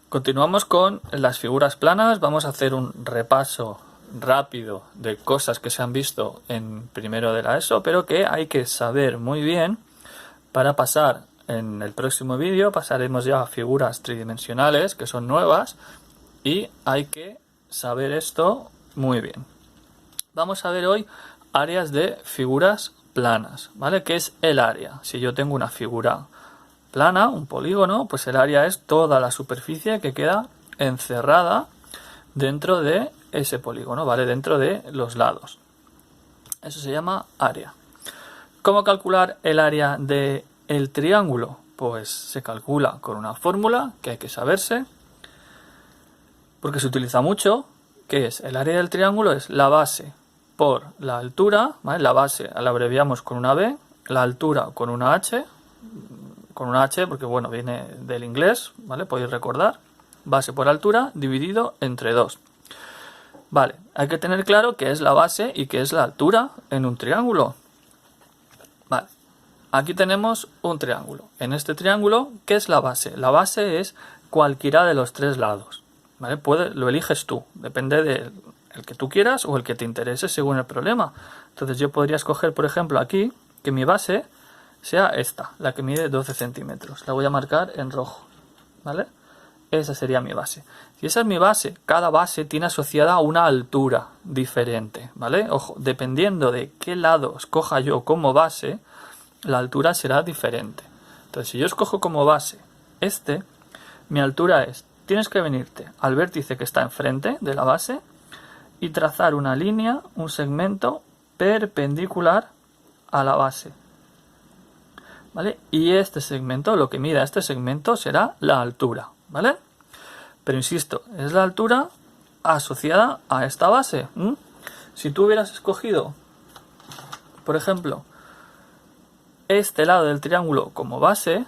Continuamos con las figuras planas. Vamos a hacer un repaso rápido de cosas que se han visto en primero de la ESO, pero que hay que saber muy bien para pasar en el próximo vídeo. Pasaremos ya a figuras tridimensionales, que son nuevas, y hay que saber esto muy bien. Vamos a ver hoy áreas de figuras planas, ¿vale? ¿Qué es el área? Si yo tengo una figura plana, un polígono, pues el área es toda la superficie que queda encerrada dentro de ese polígono, ¿vale? Dentro de los lados. Eso se llama área. ¿Cómo calcular el área del triángulo? Pues se calcula con una fórmula que hay que saberse, porque se utiliza mucho, que es el área del triángulo es la base por la altura, ¿vale? La base la abreviamos con una B, la altura con una H, porque bueno, viene del inglés, ¿vale? Podéis recordar, base por altura dividido entre 2. Vale, hay que tener claro qué es la base y qué es la altura en un triángulo. Vale, aquí tenemos un triángulo. En este triángulo, ¿qué es la base? La base es cualquiera de los tres lados, ¿vale? Lo eliges tú, depende del que tú quieras o el que te interese según el problema. Entonces yo podría escoger, por ejemplo, aquí, que mi base sea esta, la que mide 12 centímetros. La voy a marcar en rojo, ¿vale? Esa sería mi base. Si esa es mi base, cada base tiene asociada una altura diferente, ¿vale? Ojo, dependiendo de qué lado escoja yo como base, la altura será diferente. Entonces, si yo escojo como base mi altura tienes que venirte al vértice que está enfrente de la base y trazar una línea, un segmento perpendicular a la base, ¿vale? Y este segmento, lo que mida este segmento será la altura, ¿vale? Pero insisto, es la altura asociada a esta base. Si tú hubieras escogido, por ejemplo, este lado del triángulo como base,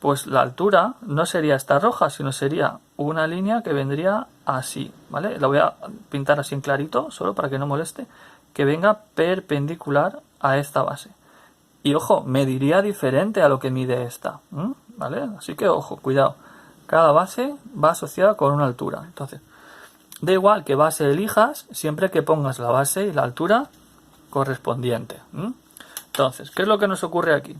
pues la altura no sería esta roja, sino sería una línea que vendría así, ¿vale? La voy a pintar así en clarito, solo para que no moleste, que venga perpendicular a esta base. Y ojo, mediría diferente a lo que mide esta, ¿vale? Así que ojo, cuidado. Cada base va asociada con una altura. Entonces, da igual qué base elijas, siempre que pongas la base y la altura correspondiente. Entonces, ¿qué es lo que nos ocurre aquí?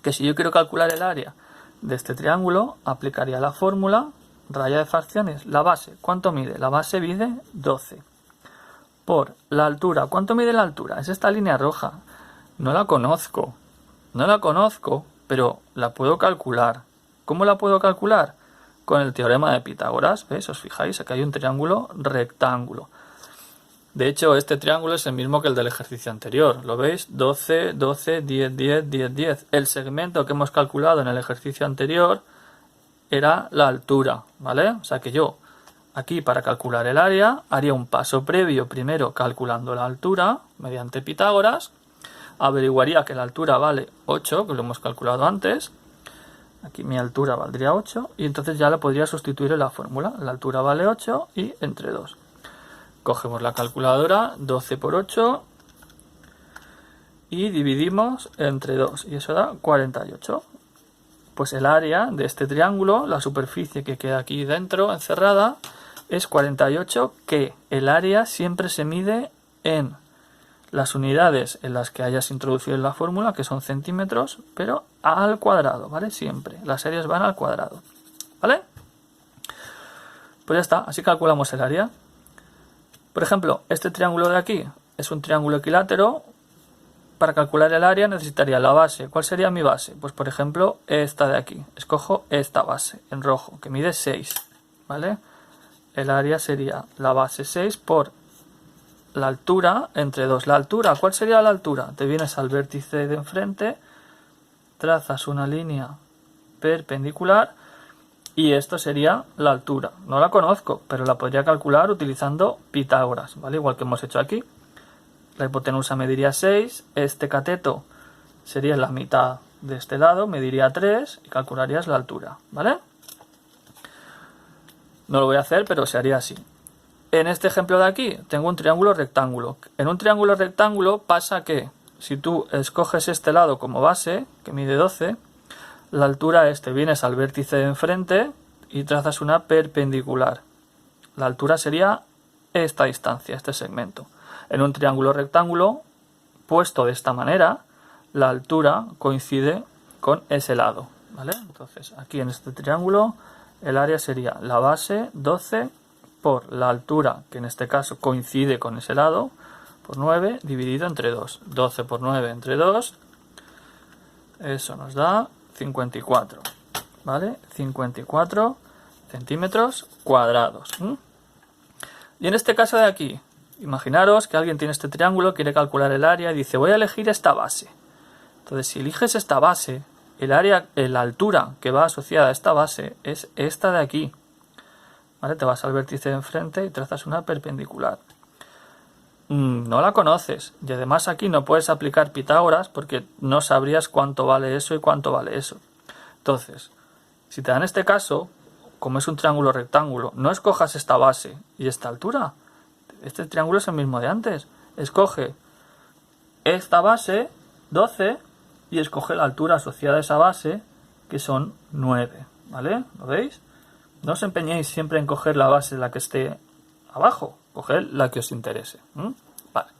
Que si yo quiero calcular el área de este triángulo, aplicaría la fórmula, raya de fracciones, la base. ¿Cuánto mide? La base mide 12. Por la altura. ¿Cuánto mide la altura? Es esta línea roja. No la conozco, pero la puedo calcular. ¿Cómo la puedo calcular? Con el teorema de Pitágoras. ¿Ves? Os fijáis, aquí hay un triángulo rectángulo. De hecho, este triángulo es el mismo que el del ejercicio anterior. ¿Lo veis? 12, 12, 10, 10, 10, 10. El segmento que hemos calculado en el ejercicio anterior era la altura, ¿vale? O sea que yo, aquí para calcular el área, haría un paso previo, primero calculando la altura mediante Pitágoras. Averiguaría que la altura vale 8, que lo hemos calculado antes. Aquí mi altura valdría 8 y entonces ya la podría sustituir en la fórmula. La altura vale 8 y entre 2. Cogemos la calculadora, 12 por 8 y dividimos entre 2 y eso da 48. Pues el área de este triángulo, la superficie que queda aquí dentro encerrada, es 48, que el área siempre se mide en las unidades en las que hayas introducido en la fórmula, que son centímetros, pero al cuadrado, ¿vale? Siempre. Las áreas van al cuadrado, ¿vale? Pues ya está, así calculamos el área. Por ejemplo, este triángulo de aquí es un triángulo equilátero. Para calcular el área necesitaría la base. ¿Cuál sería mi base? Pues por ejemplo, esta de aquí. Escojo esta base en rojo, que mide 6, ¿vale? El área sería la base 6 por la altura entre 2. La altura, ¿cuál sería la altura? Te vienes al vértice de enfrente, trazas una línea perpendicular y esto sería la altura. No la conozco, pero la podría calcular utilizando Pitágoras, ¿vale? Igual que hemos hecho aquí. La hipotenusa mediría 6, este cateto sería la mitad de este lado, mediría 3 y calcularías la altura, ¿vale? No lo voy a hacer, pero se haría así. En este ejemplo de aquí tengo un triángulo rectángulo. En un triángulo rectángulo pasa que si tú escoges este lado como base, que mide 12, la altura vienes al vértice de enfrente, y trazas una perpendicular. La altura sería esta distancia, este segmento. En un triángulo rectángulo puesto de esta manera, la altura coincide con ese lado, ¿vale? Entonces, aquí en este triángulo, el área sería la base 12 por la altura, que en este caso coincide con ese lado, por 9 dividido entre 2. 12 por 9 entre 2, eso nos da 54, ¿vale? 54 centímetros cuadrados. Y en este caso de aquí, imaginaros que alguien tiene este triángulo, quiere calcular el área y dice, voy a elegir esta base. Entonces, si eliges esta base, el área, la altura que va asociada a esta base es esta de aquí. ¿Vale? Te vas al vértice de enfrente y trazas una perpendicular. No la conoces y además aquí no puedes aplicar Pitágoras porque no sabrías cuánto vale eso y cuánto vale eso. Entonces, si te dan este caso, como es un triángulo rectángulo, no escojas esta base y esta altura. Este triángulo es el mismo de antes. Escoge esta base, 12, y escoge la altura asociada a esa base, que son 9. ¿Vale? ¿Lo veis? No os empeñéis siempre en coger la base, la que esté abajo. Coged la que os interese. Vale.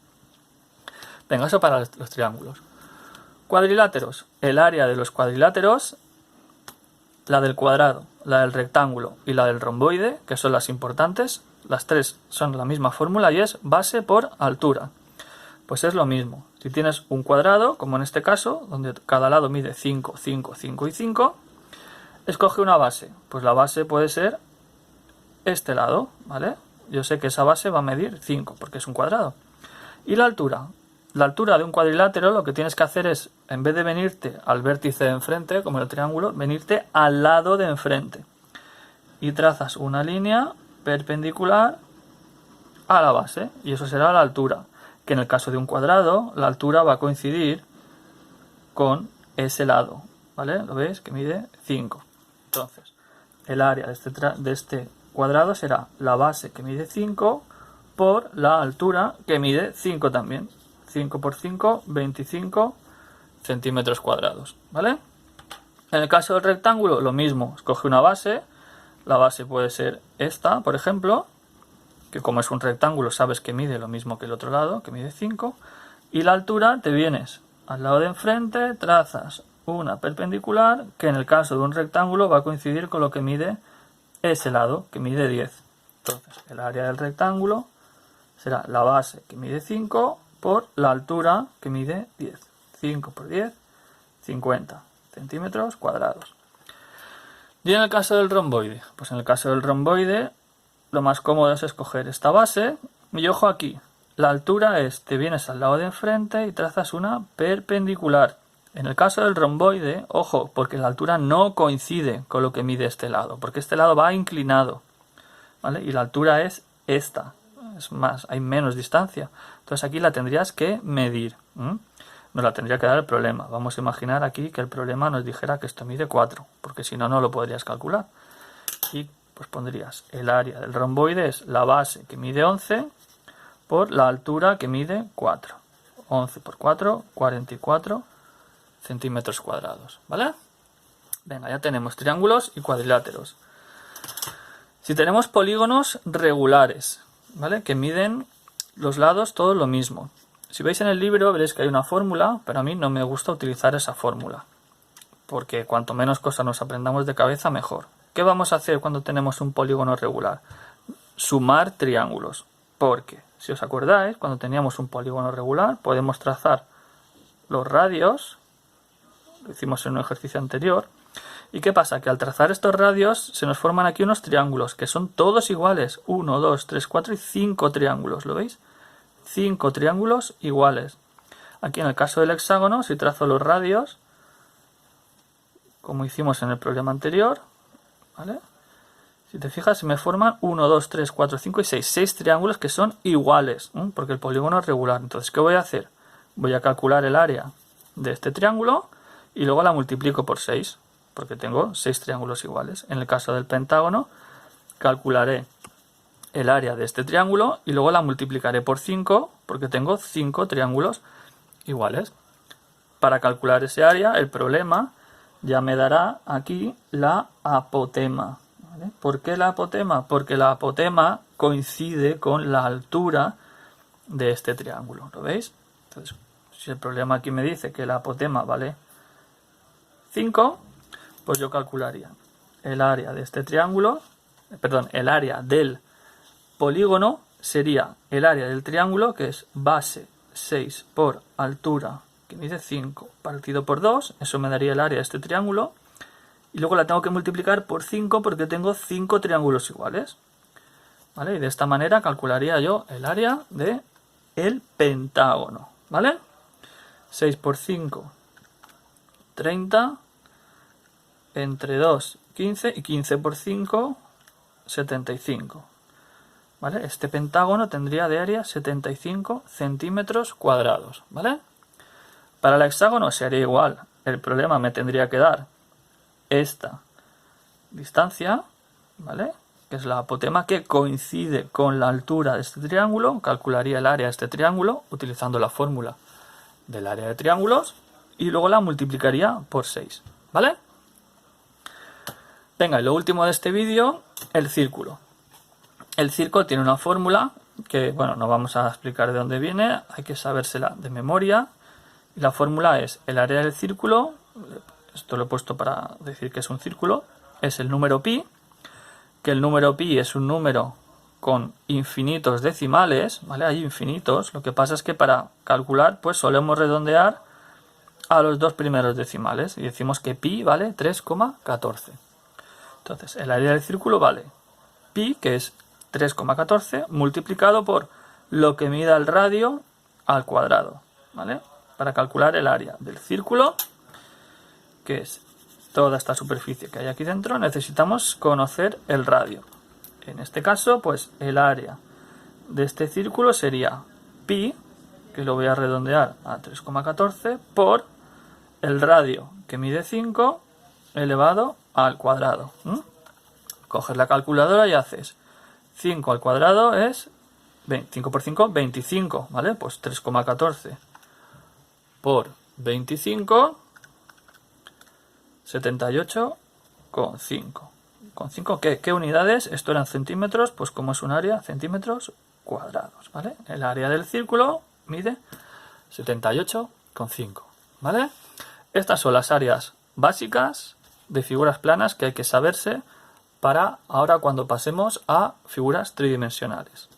Venga, eso para los triángulos. Cuadriláteros. El área de los cuadriláteros, la del cuadrado, la del rectángulo y la del romboide, que son las importantes, las tres son la misma fórmula y es base por altura. Pues es lo mismo. Si tienes un cuadrado, como en este caso, donde cada lado mide 5, 5, 5 y 5, escoge una base. Pues la base puede ser este lado, ¿vale? Yo sé que esa base va a medir 5, porque es un cuadrado. Y la altura. La altura de un cuadrilátero lo que tienes que hacer es, en vez de venirte al vértice de enfrente, como el triángulo, venirte al lado de enfrente. Y trazas una línea perpendicular a la base. Y eso será la altura. Que en el caso de un cuadrado, la altura va a coincidir con ese lado. ¿Vale? ¿Lo veis? Que mide 5. Entonces, el área de este cuadrado será la base que mide 5 por la altura que mide 5 también. 5 por 5, 25 centímetros cuadrados. ¿Vale? En el caso del rectángulo, lo mismo. Escoge una base. La base puede ser esta, por ejemplo, que como es un rectángulo sabes que mide lo mismo que el otro lado, que mide 5. Y la altura, te vienes al lado de enfrente, trazas una perpendicular que en el caso de un rectángulo va a coincidir con lo que mide ese lado, que mide 10. Entonces, el área del rectángulo será la base que mide 5 por la altura que mide 10. 5 por 10, 50 centímetros cuadrados. Y en el caso del romboide, pues en el caso del romboide lo más cómodo es escoger esta base y ojo aquí, la altura es, te vienes al lado de enfrente y trazas una perpendicular. En el caso del romboide, ojo, porque la altura no coincide con lo que mide este lado, porque este lado va inclinado, ¿vale? Y la altura es esta, es más, hay menos distancia. Entonces aquí la tendrías que medir, nos la tendría que dar el problema. Vamos a imaginar aquí que el problema nos dijera que esto mide 4, porque si no, no lo podrías calcular. Y pues pondrías el área del romboide es la base que mide 11 por la altura que mide 4. 11 por 4, 44 centímetros cuadrados, ¿vale? Venga, ya tenemos triángulos y cuadriláteros. Si tenemos polígonos regulares, ¿vale? Que miden los lados todos lo mismo. Si veis en el libro veréis que hay una fórmula, pero a mí no me gusta utilizar esa fórmula, porque cuanto menos cosas nos aprendamos de cabeza, mejor. ¿Qué vamos a hacer cuando tenemos un polígono regular? Sumar triángulos, porque si os acordáis, cuando teníamos un polígono regular podemos trazar los radios, lo hicimos en un ejercicio anterior. ¿Y qué pasa? Que al trazar estos radios se nos forman aquí unos triángulos que son todos iguales. 1, 2, 3, 4 y 5 triángulos, ¿lo veis? 5 triángulos iguales. Aquí en el caso del hexágono, si trazo los radios, como hicimos en el problema anterior, ¿vale? Si te fijas, se me forman 1, 2, 3, 4, 5 y 6. 6 triángulos que son iguales, porque el polígono es regular. Entonces, ¿qué voy a hacer? Voy a calcular el área de este triángulo y luego la multiplico por 6, porque tengo 6 triángulos iguales. En el caso del pentágono, calcularé el área de este triángulo y luego la multiplicaré por 5, porque tengo 5 triángulos iguales. Para calcular ese área, el problema ya me dará aquí la apotema, ¿vale? ¿Por qué la apotema? Porque la apotema coincide con la altura de este triángulo, ¿lo veis? Entonces, si el problema aquí me dice que la apotema vale 5, pues yo calcularía el área de este triángulo, perdón, el área del polígono sería el área del triángulo, que es base 6 por altura, que mide 5, partido por 2, eso me daría el área de este triángulo, y luego la tengo que multiplicar por 5 porque tengo 5 triángulos iguales, ¿vale? Y de esta manera calcularía yo el área de el pentágono, ¿vale? 6 por 5, 30, entre 2, 15, y 15 por 5, 75. ¿Vale? Este pentágono tendría de área 75 centímetros cuadrados, ¿vale? Para el hexágono se haría igual. El problema me tendría que dar esta distancia, ¿vale? Que es la apotema que coincide con la altura de este triángulo. Calcularía el área de este triángulo utilizando la fórmula del área de triángulos y luego la multiplicaría por 6, ¿vale? Venga, y lo último de este vídeo, el círculo. El círculo tiene una fórmula que, bueno, no vamos a explicar de dónde viene, hay que sabérsela de memoria. Y la fórmula es el área del círculo, esto lo he puesto para decir que es un círculo, es el número pi, que el número pi es un número con infinitos decimales, ¿vale? Hay infinitos, lo que pasa es que para calcular pues solemos redondear a los dos primeros decimales y decimos que pi vale 3,14. Entonces, el área del círculo vale pi, que es 3,14, multiplicado por lo que mida el radio al cuadrado, ¿vale? Para calcular el área del círculo, que es toda esta superficie que hay aquí dentro, necesitamos conocer el radio. En este caso, pues el área de este círculo sería pi, que lo voy a redondear a 3,14, por el radio, que mide 5, elevado al cuadrado. Coges la calculadora y haces 5 al cuadrado es 5 por 5, 25, ¿vale? Pues 3,14 por 25, 78,5. ¿Con 5 qué unidades? Esto eran centímetros, pues como es un área, centímetros cuadrados, ¿vale? El área del círculo mide 78,5, ¿vale? Estas son las áreas básicas de figuras planas que hay que saberse para ahora cuando pasemos a figuras tridimensionales.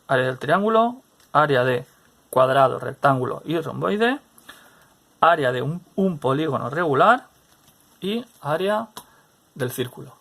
Área del triángulo, área de cuadrado, rectángulo y romboide, área de un polígono regular y área del círculo.